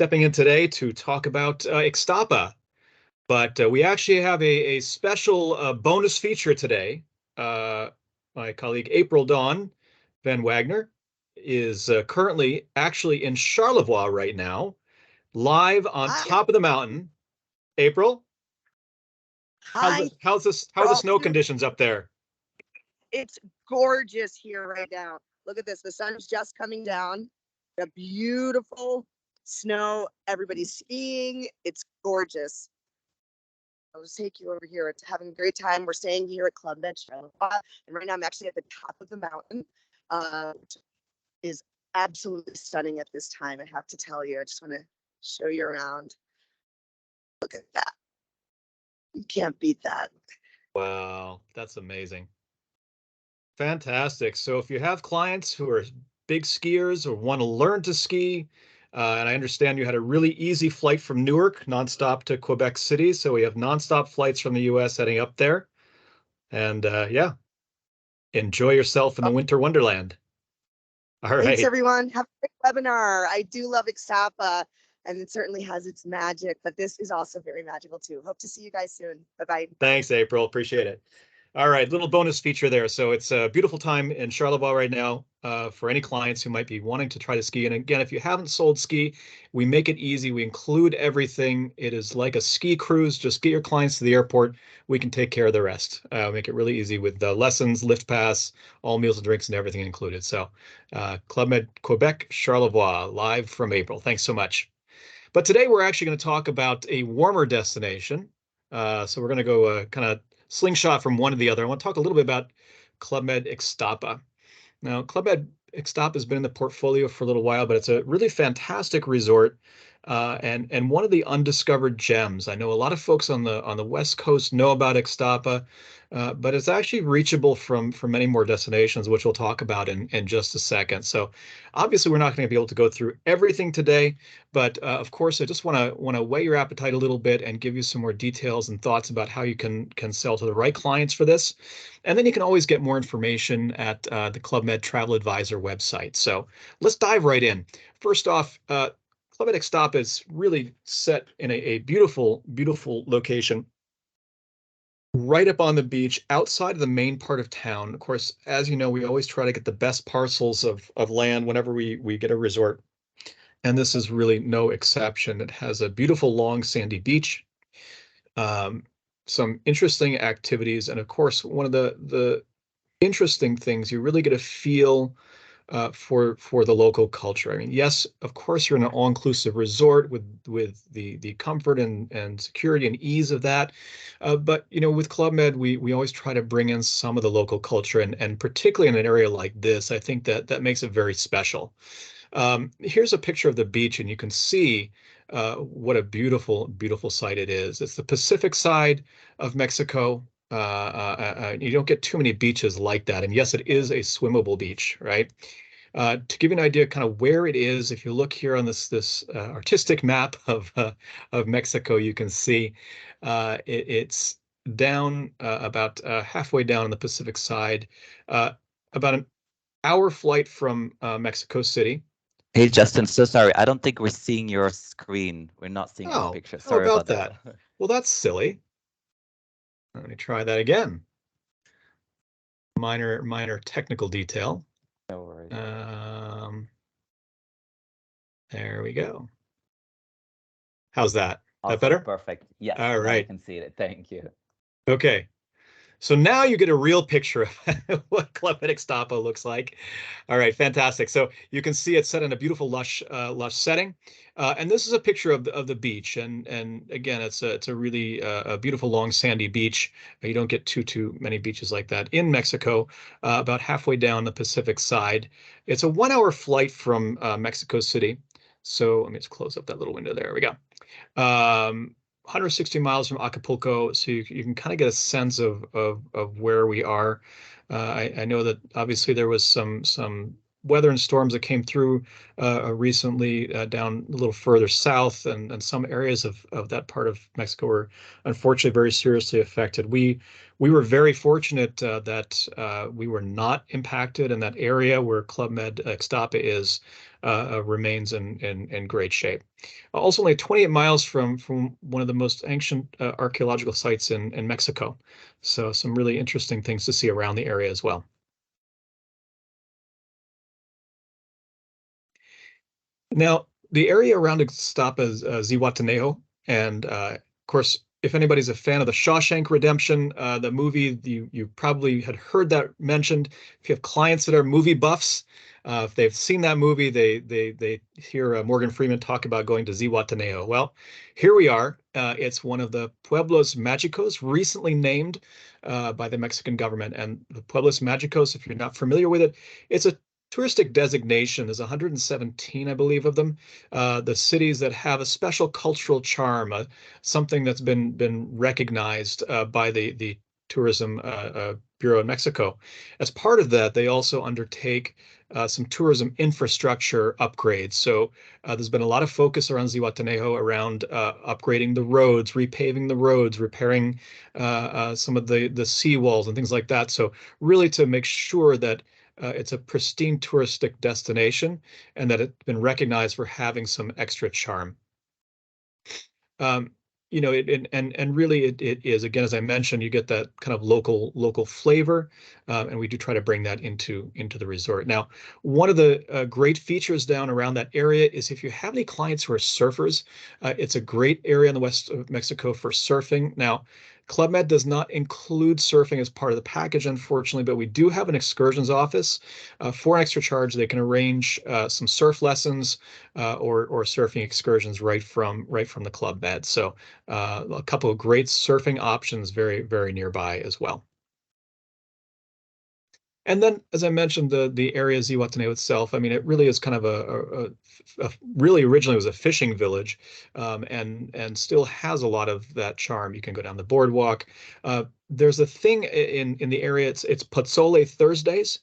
stepping in today to talk about Ixtapa, but we actually have a special bonus feature today. Uh, my colleague April Dawn Van Wagner is currently actually in Charlevoix right now, live on Hi. top of the mountain. April, Hi. how's the snow conditions up there? It's gorgeous here right now. Look at this. The sun's just coming down. The beautiful snow. Everybody's skiing. It's gorgeous. I'll just take you over here. It's having a great time. We're staying here at Club Med Ixtapa, and right now I'm actually at the top of the mountain, which is absolutely stunning at this time. I have to tell you. I just want to show you around. Look at that. You can't beat that. Wow, that's amazing. Fantastic. So if you have clients who are big skiers or want to learn to ski, and I understand you had a really easy flight from Newark nonstop to Quebec City, so we have nonstop flights from the US heading up there. And yeah, enjoy yourself in the winter wonderland. All right. Thanks, everyone. Have a great webinar. I do love Ixtapa, and it certainly has its magic, but this is also very magical too. Hope to see you guys soon. Bye-bye. Thanks, April. Appreciate it. All right, little bonus feature there. So it's a beautiful time in Charlevoix right now for any clients who might be wanting to try to ski. And again, if you haven't sold ski, we make it easy. We include everything. It is like a ski cruise. Just get your clients to the airport. We can take care of the rest. Make it really easy with lessons, lift pass, all meals and drinks and everything included. So Club Med Quebec, Charlevoix, live from April. Thanks so much. But today we're actually going to talk about a warmer destination. So we're going to go kind of slingshot from one to the other. I want to talk a little bit about Club Med Ixtapa. Now, Club Med Ixtapa has been in the portfolio for a little while, but it's a really fantastic resort and one of the undiscovered gems. I know a lot of folks on the West Coast know about Ixtapa, but it's actually reachable from many more destinations, which we'll talk about in just a second. So, obviously, we're not going to be able to go through everything today, but of course, I just want to weigh your appetite a little bit and give you some more details and thoughts about how you can sell to the right clients for this. And then you can always get more information at the Club Med Travel Advisor website. So let's dive right in. First off, Club Med Ixtapa is really set in a beautiful, beautiful location right up on the beach outside of the main part of town. Of course, as you know, we always try to get the best parcels of land whenever we get a resort. And this is really no exception. It has a beautiful long sandy beach, some interesting activities, and of course, one of the interesting things, you really get a feel for the local culture. I mean, yes, of course, you're in an all-inclusive resort with the comfort and security and ease of that. But you know, with Club Med, we always try to bring in some of the local culture, and particularly in an area like this, I think that makes it very special. Here's a picture of the beach, and you can see what a beautiful, beautiful sight it is. It's the Pacific side of Mexico. You don't get too many beaches like that. And yes, it is a swimmable beach, right? To give you an idea kind of where it is, if you look here on this artistic map of Mexico, you can see it's down about halfway down on the Pacific side, about an hour flight from Mexico City. Hey Justin, so sorry. I don't think we're seeing your screen. We're not seeing your Oh, picture. how Sorry about about that? Well, that's silly. Let me try that again. Minor technical detail. No worries. There we go. How's that? Awesome, That better? perfect. Yes, All now I right. can see it. Thank you. Okay. So now you get a real picture of what Club Med Ixtapa looks like. All right, fantastic. So you can see it's set in a beautiful lush setting, and this is a picture of the beach. And again, it's a really a beautiful long sandy beach. You don't get too many beaches like that in Mexico. About halfway down the Pacific side, it's a 1 hour flight from Mexico City. So let me just close up that little window. There we go. 160 miles from Acapulco, so you can kind of get a sense of where we are. I know that obviously there was some weather and storms that came through recently down a little further south, and some areas of that part of Mexico were unfortunately very seriously affected. We were very fortunate that we were not impacted, and that area where Club Med Ixtapa is remains in great shape. Also, only 28 miles from one of the most ancient archaeological sites in Mexico. So some really interesting things to see around the area as well. Now, the area around Ixtapa is Zihuatanejo, and of course, if anybody's a fan of the Shawshank Redemption, the movie, you probably had heard that mentioned. If you have clients that are movie buffs, if they've seen that movie, they hear Morgan Freeman talk about going to Zihuatanejo. Well, here we are. It's one of the Pueblos Mágicos, recently named by the Mexican government. And the Pueblos Mágicos, if you're not familiar with it, it's a touristic designation. There's 117, I believe, of them. The cities that have a special cultural charm, something that's been recognized by the Tourism Bureau in Mexico. As part of that, they also undertake some tourism infrastructure upgrades. So there's been a lot of focus around Zihuatanejo around upgrading the roads, repaving the roads, repairing some of the seawalls and things like that. So really to make sure that it's a pristine touristic destination and that it's been recognized for having some extra charm. You know, and really it is, again, as I mentioned, you get that kind of local flavor, and we do try to bring that into the resort. Now, one of the great features down around that area is if you have any clients who are surfers, it's a great area in the west of Mexico for surfing. Now, Club Med does not include surfing as part of the package, unfortunately, but we do have an excursions office. For an extra charge, they can arrange some surf lessons or surfing excursions right from the Club Med. So a couple of great surfing options very nearby as well. And then, as I mentioned, the area Zihuatanejo itself, I mean, it really is kind of really originally was a fishing village, and still has a lot of that charm. You can go down the boardwalk. There's a thing in the area. It's Pozole Thursdays.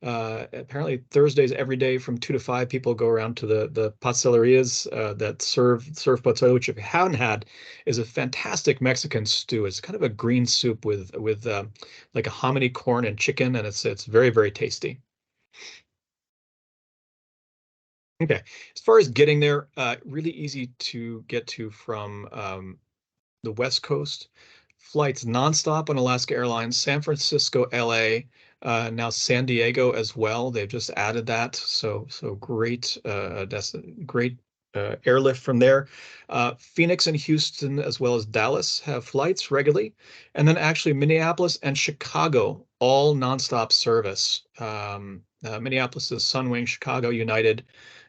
Apparently Thursdays every day from 2 to 5, people go around to the pastelerías that serve pozole, which if you haven't had, is a fantastic Mexican stew. It's kind of a green soup with like a hominy, corn, and chicken, and it's very tasty. Okay, as far as getting there, really easy to get to from the West Coast. Flights nonstop on Alaska Airlines, San Francisco, LA, now San Diego as well. They've just added that, so great, great airlift from there. Phoenix and Houston, as well as Dallas, have flights regularly, and then actually Minneapolis and Chicago, all nonstop service. Minneapolis is Sunwing, Chicago United,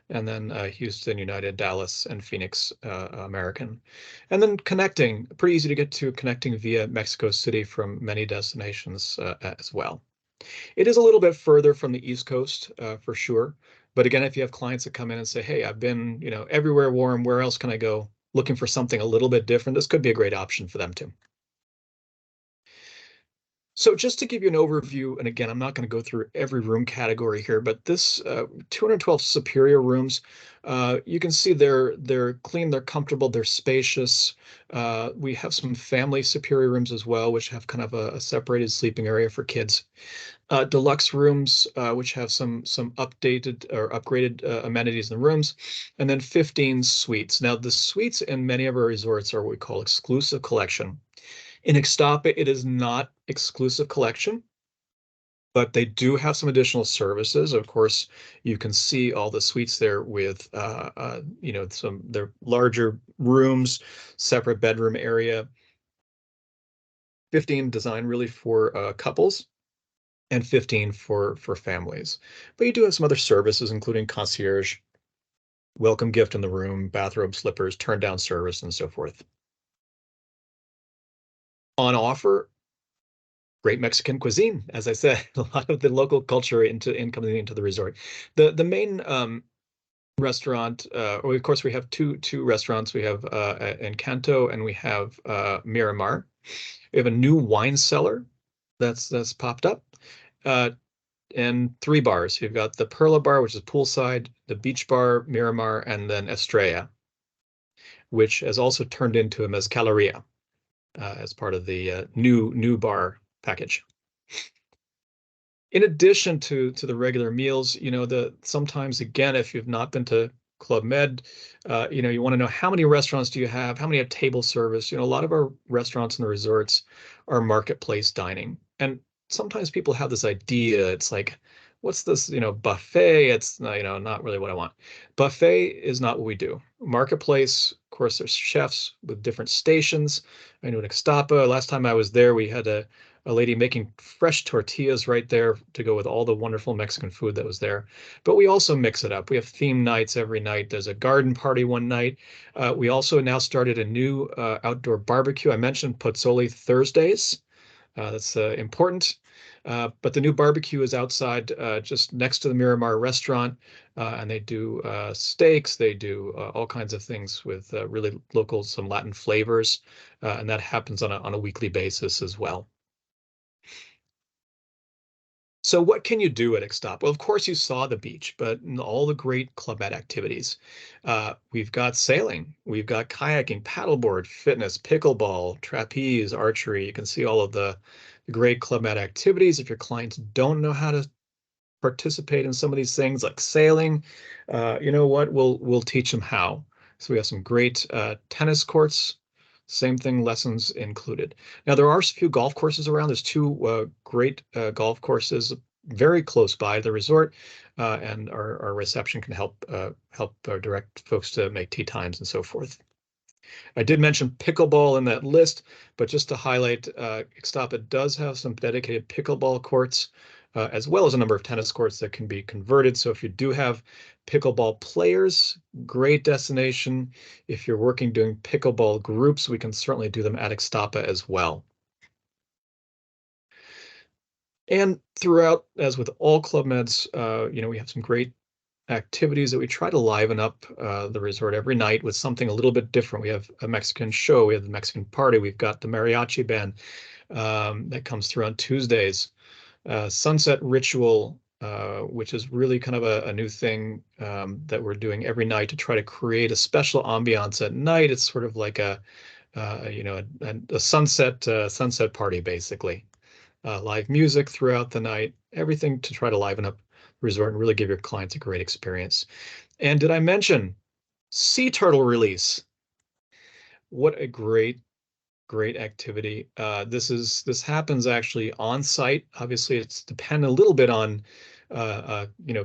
and then Houston United, Dallas, and Phoenix American. And then connecting, pretty easy to get to, connecting via Mexico City from many destinations as well. It is a little bit further from the East Coast for sure. But again, if you have clients that come in and say, hey, I've been, you know, everywhere warm, where else can I go? Looking for something a little bit different, this could be a great option for them too. So just to give you an overview, and again, I'm not going to go through every room category here, but this 212 superior rooms, you can see they're clean, they're comfortable, they're spacious. We have some family superior rooms as well, which have kind of a separated sleeping area for kids. Deluxe rooms, which have some updated or upgraded amenities in the rooms, and then 15 suites. Now, the suites in many of our resorts are what we call exclusive collection. In Ixtapa, it is not exclusive collection, but they do have some additional services. Of course, you can see all the suites there with, you know, they're larger rooms, separate bedroom area. 15 designed really for couples, and 15 for families. But you do have some other services, including concierge, welcome gift in the room, bathrobe, slippers, turn down service, and so forth. On offer, great Mexican cuisine, as I said, a lot of the local culture coming into the resort. The main restaurant, of course, we have two restaurants. We have Encanto and we have Miramar. We have a new wine cellar that's popped up. and 3 bars. You've got the Perla bar, which is poolside, the Beach bar, Miramar, and then Estrella, which has also turned into a Mezcaleria as part of the new bar package. In addition to the regular meals, sometimes again, if you've not been to Club Med, you want to know how many restaurants do you have, how many have table service. A lot of our restaurants and the resorts are marketplace dining, and sometimes people have this idea. It's like, what's this, buffet? It's not really what I want. Buffet is not what we do. Marketplace, of course, there's chefs with different stations. I know in Ixtapa, last time I was there, we had a lady making fresh tortillas right there to go with all the wonderful Mexican food that was there. But we also mix it up. We have theme nights every night. There's a garden party one night. We also now started a new outdoor barbecue. I mentioned Pozzoli Thursdays. That's important. But the new barbecue is outside just next to the Miramar restaurant. And they do steaks. They do all kinds of things with really local, some Latin flavors. And that happens on a weekly basis as well. So what can you do at Ixtapa? Well, of course, you saw the beach, but all the great Club Med activities. We've got sailing, we've got kayaking, paddleboard, fitness, pickleball, trapeze, archery. You can see all of the great Club Med activities. If your clients don't know how to participate in some of these things like sailing, you know what? We'll teach them how. So we have some great tennis courts. Same thing, lessons included. Now, there are a few golf courses around. There's 2 great golf courses very close by the resort, and our reception can help direct folks to make tee times and so forth. I did mention pickleball in that list, but just to highlight, Ixtapa does have some dedicated pickleball courts, as well as a number of tennis courts that can be converted. So if you do have pickleball players, great destination. If you're working doing pickleball groups, we can certainly do them at Ixtapa as well. And throughout, as with all Club Meds, we have some great activities that we try to liven up the resort every night with something a little bit different. We have a Mexican show, we have the Mexican party, we've got the mariachi band that comes through on Tuesdays. Sunset ritual, which is really kind of a new thing that we're doing every night to try to create a special ambiance at night. It's sort of like a sunset party, basically. Live music throughout the night, everything to try to liven up the resort and really give your clients a great experience. And did I mention sea turtle release? What a great activity. This happens actually on site. Obviously, it's dependent a little bit on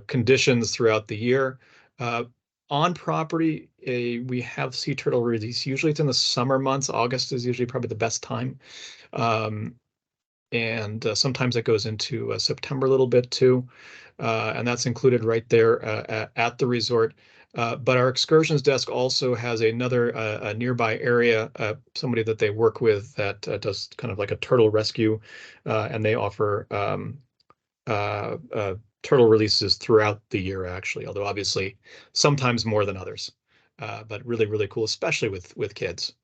conditions throughout the year. On property, we have sea turtle release. Usually, it's in the summer months. August is usually probably the best time, and sometimes it goes into September a little bit too, and that's included right there at the resort. But our excursions desk also has another a nearby area, somebody that they work with that does kind of like a turtle rescue, and they offer turtle releases throughout the year, actually, although obviously sometimes more than others. But really, really cool, especially with kids.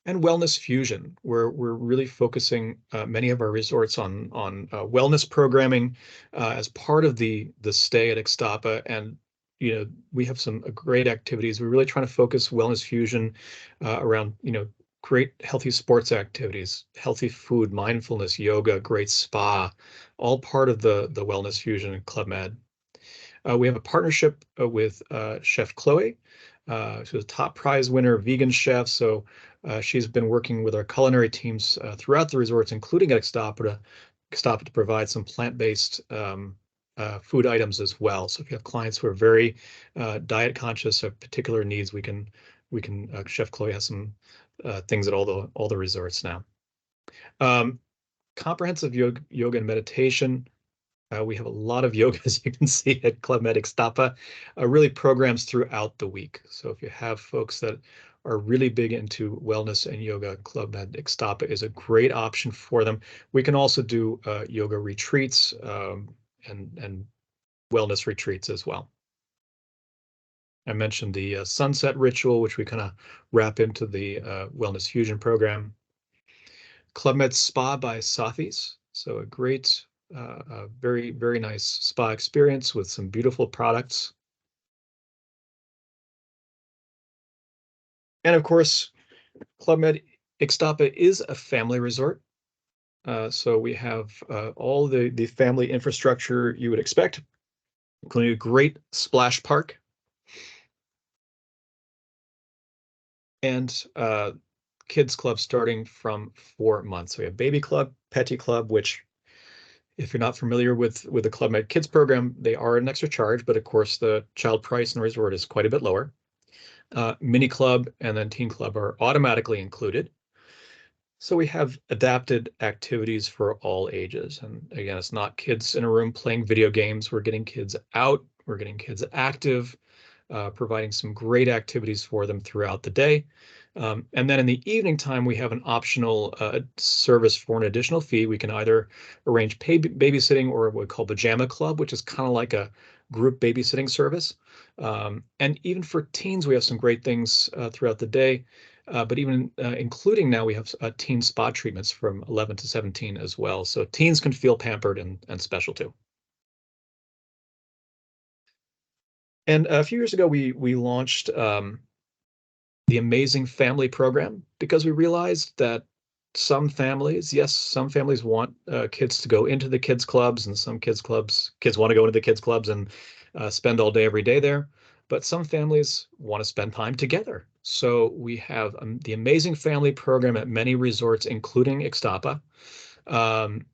And wellness fusion, where we're really focusing many of our resorts on wellness programming as part of the stay at Ixtapa. And we have some great activities. We're really trying to focus wellness fusion around great healthy sports activities, healthy food, mindfulness, yoga, great spa, all part of the wellness fusion in Club Med. We have a partnership with Chef Chloe. She's a top prize winner, vegan chef. So she's been working with our culinary teams throughout the resorts, including at Ixtapa to provide some plant-based food items as well. So if you have clients who are very diet conscious of particular needs, we can Chef Chloe has some things at all the resorts now. Comprehensive yoga and meditation. We have a lot of yoga, as you can see, at Club Med Ixtapa, really programs throughout the week. So if you have folks that are really big into wellness and yoga, Club Med Ixtapa is a great option for them. We can also do yoga retreats and wellness retreats as well. I mentioned the sunset ritual, which we kind of wrap into the wellness fusion program. Club Med Spa by Safis. So a great, very, very nice spa experience with some beautiful products. And of course, Club Med Ixtapa is a family resort. So we have all the family infrastructure you would expect, including a great splash park. And kids club starting from 4 months. So we have baby club, petit club, which if you're not familiar with the Club Med Kids program, they are an extra charge, but of course the child price in the resort is quite a bit lower. Mini club and then teen club are automatically included. So we have adapted activities for all ages. And again, it's not kids in a room playing video games. We're getting kids out, we're getting kids active, providing some great activities for them throughout the day. And then in the evening time, we have an optional service for an additional fee. We can either arrange babysitting or what we call pajama club, which is kind of like a group babysitting service. And even for teens, we have some great things throughout the day. But even including now, we have teen spa treatments from 11 to 17 as well. So teens can feel pampered and special too. And a few years ago, we launched the Amazing Family Program because we realized that some families, yes, some families want kids to go into the kids clubs, and some kids want to go into the kids clubs and spend all day every day there. But some families want to spend time together. So we have the Amazing Family Program at many resorts, including Ixtapa,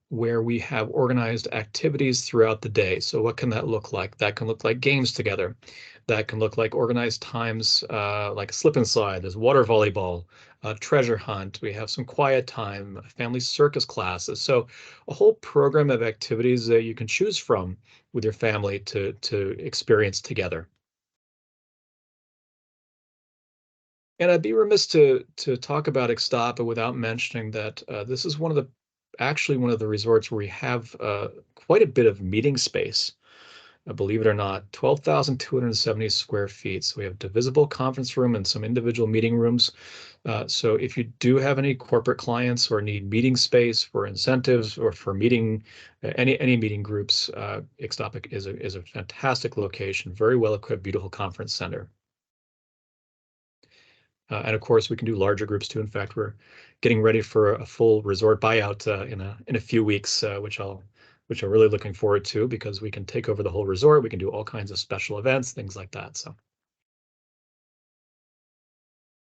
where we have organized activities throughout the day. So what can that look like? That can look like games together. That can look like organized times like slip and slide. There's water volleyball, treasure hunt. We have some quiet time, family circus classes. So a whole program of activities that you can choose from with your family to experience together. And I'd be remiss to talk about Ixtapa without mentioning that this is actually one of the resorts where we have quite a bit of meeting space. Believe it or not, 12,270 square feet. So we have divisible conference room and some individual meeting rooms. So if you do have any corporate clients or need meeting space for incentives or for meeting any meeting groups, Ixtapa is a fantastic location, very well equipped, beautiful conference center. And of course, we can do larger groups too. In fact, we're getting ready for a full resort buyout in a few weeks, which I'm really looking forward to because we can take over the whole resort. We can do all kinds of special events, things like that.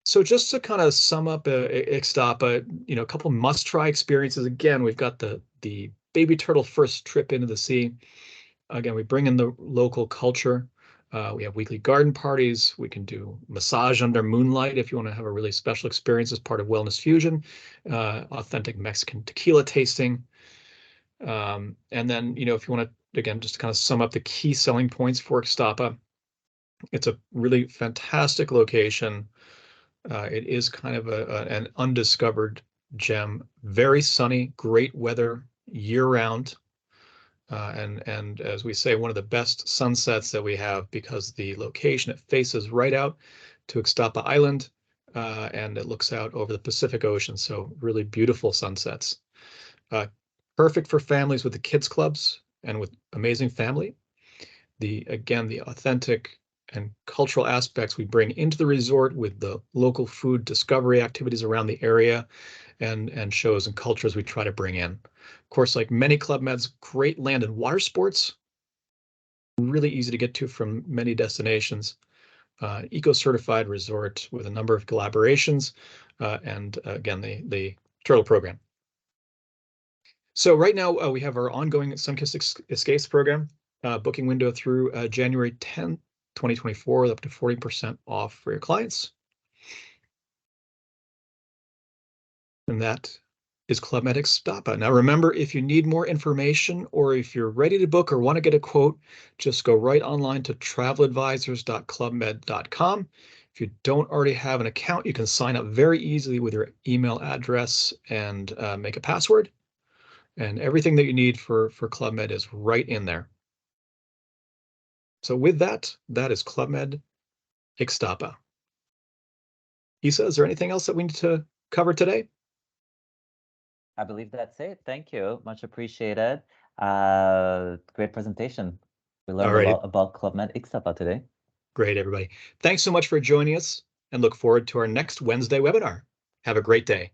So just to kind of sum up Ixtapa, a couple must-try experiences. Again, we've got the baby turtle first trip into the sea. Again, we bring in the local culture. We have weekly garden parties. We can do massage under moonlight if you want to have a really special experience as part of Wellness Fusion, authentic Mexican tequila tasting. And then, if you want to, again, just to kind of sum up the key selling points for Ixtapa, it's a really fantastic location. It is kind of an undiscovered gem, very sunny, great weather year-round. And as we say, one of the best sunsets that we have because the location, it faces right out to Ixtapa Island, and it looks out over the Pacific Ocean. So really beautiful sunsets. Perfect for families with the kids clubs and with Amazing Family. Again, the authentic and cultural aspects we bring into the resort with the local food discovery activities around the area and shows and cultures we try to bring in. Of course, like many Club Meds, great land and water sports, really easy to get to from many destinations. Eco-certified resort with a number of collaborations, and again, the turtle program. So right now we have our ongoing Sunkissed Escapes program, booking window through January 10th, 2024, with up to 40% off for your clients. And that is Club Med Ixtapa. Now remember, if you need more information or if you're ready to book or want to get a quote, just go right online to traveladvisors.clubmed.com. If you don't already have an account, you can sign up very easily with your email address and make a password. And everything that you need for Club Med is right in there. So with that is Club Med Ixtapa. Isa, is there anything else that we need to cover today? I believe that's it. Thank you. Much appreciated. Great presentation. We learned a Alrighty. lot about Club Med Ixtapa today. Great, everybody. Thanks so much for joining us and look forward to our next Wednesday webinar. Have a great day.